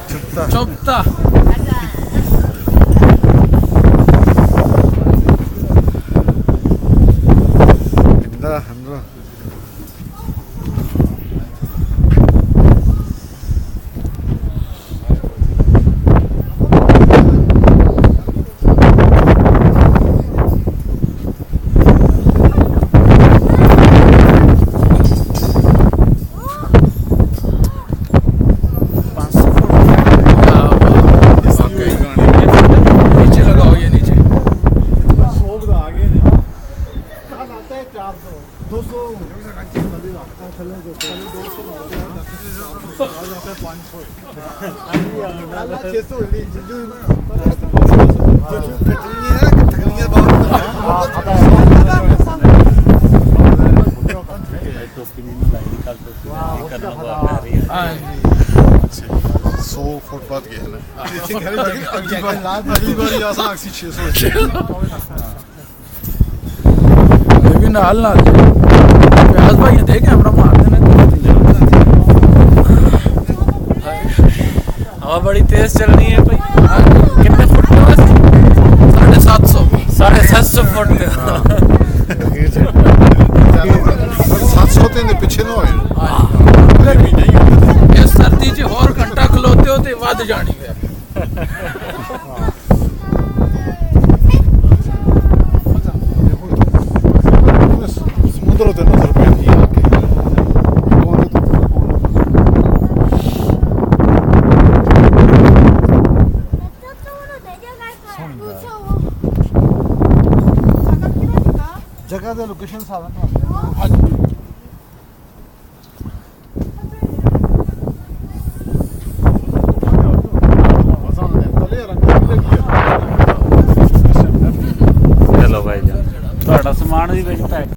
चुपता हाम्रो फुट बाद गया ना अगली बार यहाँ से 600 लेकिन हाल ना प्याज भाई देखे हमरा मार देना हवा बड़ी तेज चल रही है भाई कितने फुट पे बस 750 फुट 700 ਦੇ ਪਿੱਛੇ ਨਾ ਹੋਏ ਇਹ ਸਰਦੀ 'ਚ ਹੋਰ ਘੰਟਾ ਖਲੋਤੇ ਹੋ ਤੇ ਵੱਧ ਜਾਣੀ ਹੈ ਸਮੁੰਦਰ ਤੇ ਨਜ਼ਰ ਪੈਂਦੀ ਆ ਕੇ जगह का लोकेशन सारा ਚਲੋ ਭਾਈ ਜੀ ਤੁਹਾਡਾ ਸਮਾਨ ਵੀ ਵਿੱਚ ਪੈਕ